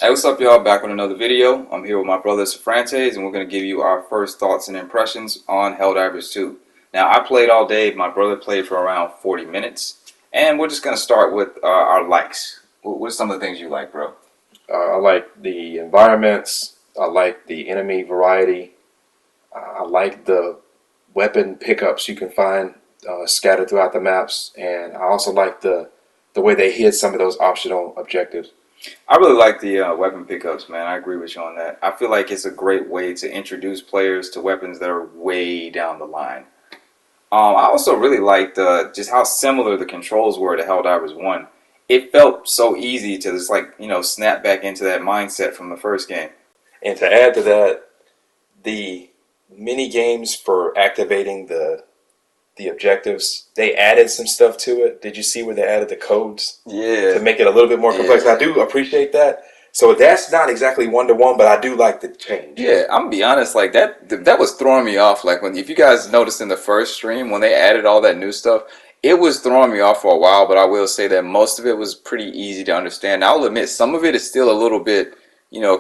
Hey, what's up, y'all? Back with another video. I'm here with my brother Zephranthes, and we're going to give you our first thoughts and impressions on Helldivers 2. Now, I played all day. My brother played for around 40 minutes. And we're just going to start with our likes. What's some of the things you like, bro? I like the environments. I like the enemy variety. I like the weapon pickups you can find scattered throughout the maps, and I also like the way they hid some of those optional objectives. I really like the weapon pickups, man. I agree with you on that. I feel like it's a great way to introduce players to weapons that are way down the line. I also really liked just how similar the controls were to Helldivers 1. It felt so easy to just snap back into that mindset from the first game. And to add to that, the mini games for activating the objectives, they added some stuff to it. Did you see where they added the codes Yeah, to make it a little bit more complex? yeah. I do appreciate that. So that's not exactly one-to-one, but I do like the change. Yeah, I'm gonna be honest, like that was throwing me off. Like if you guys noticed in the first stream when they added all that new stuff, it was throwing me off for a while, but I will say that most of it was pretty easy to understand. I'll admit some of it is still a little bit,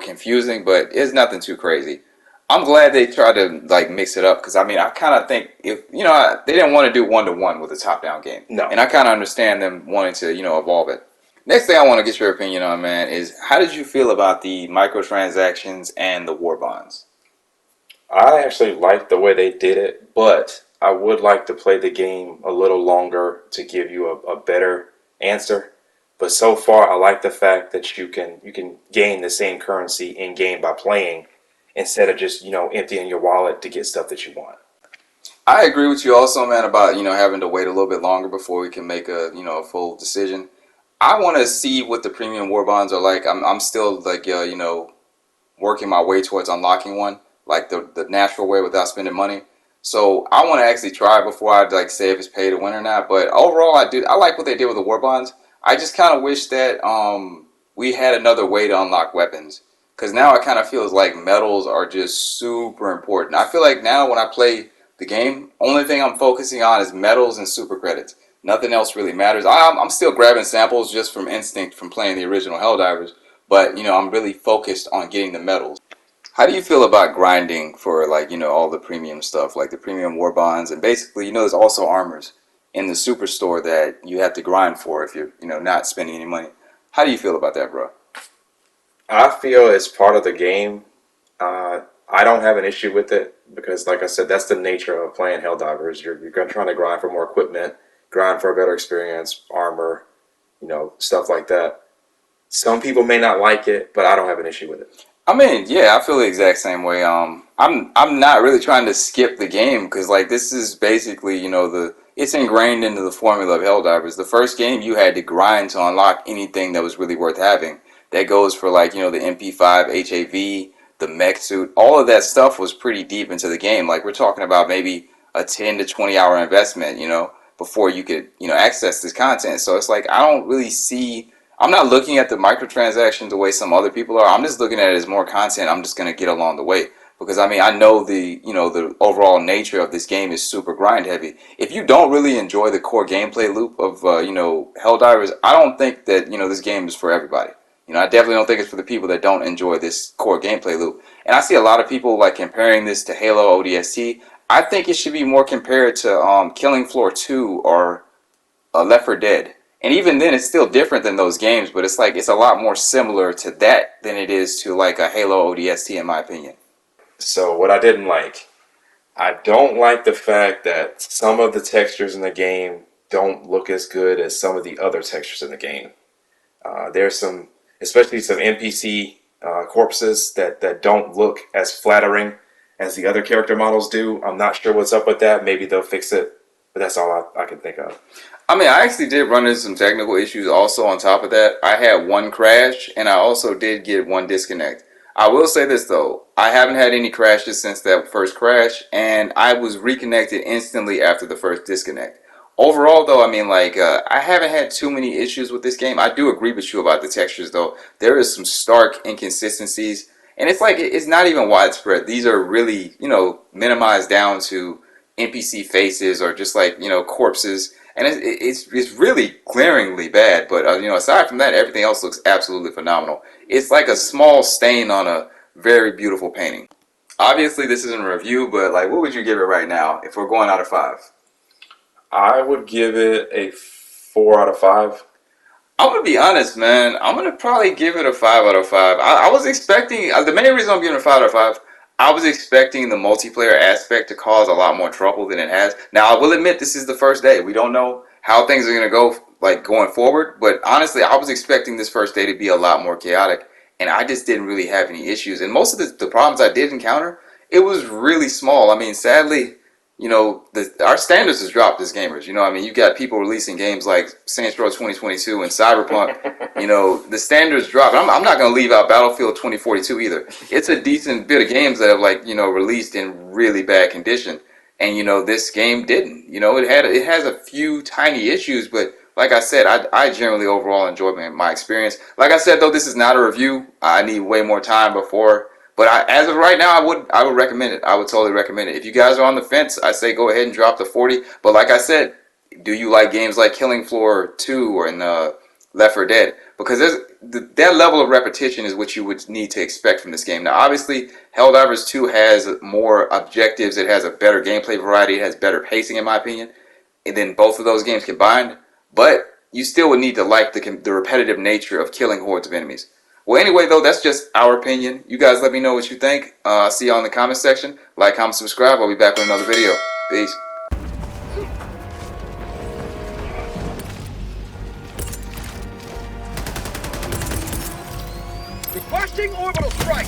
confusing, but it's nothing too crazy. I'm glad they tried to like mix it up because I mean I kind of think if they didn't want to do one-to-one with a top-down game, No. and I kind of understand them wanting to evolve it. Next thing I want to get your opinion on, man, is how did you feel about the microtransactions and the war bonds? I actually like the way they did it, but I would like to play the game a little longer to give you a better answer. But so far, I like the fact that you can gain the same currency in game by playing instead of just emptying your wallet to get stuff that you want. I agree with you also, man, about having to wait a little bit longer before we can make a full decision. I want to see what the premium war bonds are like. I'm still like working my way towards unlocking one, like the natural way without spending money. So I want to actually try before I like say if it's pay to win or not. But overall, I like what they did with the war bonds. I just kind of wish that we had another way to unlock weapons. Because now it kind of feels like medals are just super important. I feel like now when I play the game, only thing I'm focusing on is medals and super credits. Nothing else really matters. I'm still grabbing samples just from instinct from playing the original Helldivers, but I'm really focused on getting the medals. How do you feel about grinding for like all the premium stuff, like the premium war bonds, and basically there's also armors in the superstore that you have to grind for if you're not spending any money. How do you feel about that, bro? I feel it's part of the game. I don't have an issue with it because, like I said, that's the nature of playing Helldivers. You're trying to grind for more equipment, grind for a better experience, armor, stuff like that. Some people may not like it, but I don't have an issue with it. I mean, yeah, I feel the exact same way. I'm not really trying to skip the game because like this is basically it's ingrained into the formula of Helldivers. The first game you had to grind to unlock anything that was really worth having. That goes for like the MP5 HAV, the mech suit, all of that stuff was pretty deep into the game. Like we're talking about maybe a 10 to 20 hour investment, before you could access this content. So it's like I don't really see. I'm not looking at the microtransactions the way some other people are. I'm just looking at it as more content I'm just going to get along the way. Because I mean, I know the overall nature of this game is super grind heavy. If you don't really enjoy the core gameplay loop of Helldivers, I don't think that this game is for everybody. I definitely don't think it's for the people that don't enjoy this core gameplay loop. And I see a lot of people like comparing this to Halo ODST. I think it should be more compared to Killing Floor 2 or Left 4 Dead. And even then, it's still different than those games, but it's like it's a lot more similar to that than it is to like a Halo ODST, in my opinion. So what I didn't like, I don't like the fact that some of the textures in the game don't look as good as some of the other textures in the game. There's some, especially some NPC corpses that don't look as flattering as the other character models do. I'm not sure what's up with that. Maybe they'll fix it, but that's all I can think of. I mean, I actually did run into some technical issues also on top of that. I had one crash, and I also did get one disconnect. I will say this though, I haven't had any crashes since that first crash, and I was reconnected instantly after the first disconnect. Overall though, I mean like, I haven't had too many issues with this game. I do agree with you about the textures though. There is some stark inconsistencies, and it's like, it's not even widespread. These are really, minimized down to NPC faces or just like, corpses. and it's really glaringly bad. But aside from that, everything else looks absolutely phenomenal. It's like a small stain on a very beautiful painting. Obviously, this isn't a review, but like, what would you give it right now if we're going out of 5? I would give it a 4 out of 5. I'm gonna be honest, man. I'm gonna probably give it a 5 out of 5. I was expecting the main reason I'm giving it a 5 out of 5. I was expecting the multiplayer aspect to cause a lot more trouble than it has. Now, I will admit this is the first day. We don't know how things are gonna go like going forward. But honestly, I was expecting this first day to be a lot more chaotic, and I just didn't really have any issues. And most of the problems I did encounter, it was really small. I mean, sadly, our standards has dropped as gamers. You've got people releasing games like Saints Row 2022 and Cyberpunk. The standards drop. I'm not going to leave out Battlefield 2042 either. It's a decent bit of games that have released in really bad condition, and this game didn't. It has a few tiny issues, but like I said, I generally overall enjoyed my experience. Like I said, though, this is not a review. I need way more time before. But as of right now, I would recommend it. I would totally recommend it. If you guys are on the fence, I say go ahead and drop the 40. But like I said, do you like games like Killing Floor 2 or Left 4 Dead? Because that level of repetition is what you would need to expect from this game. Now, obviously, Helldivers 2 has more objectives. It has a better gameplay variety. It has better pacing, in my opinion, than both of those games combined. But you still would need to like the repetitive nature of killing hordes of enemies. Well, anyway, though, that's just our opinion. You guys let me know what you think. I'll see y'all in the comment section. Like, comment, subscribe. I'll be back with another video. Peace. Requesting orbital strike!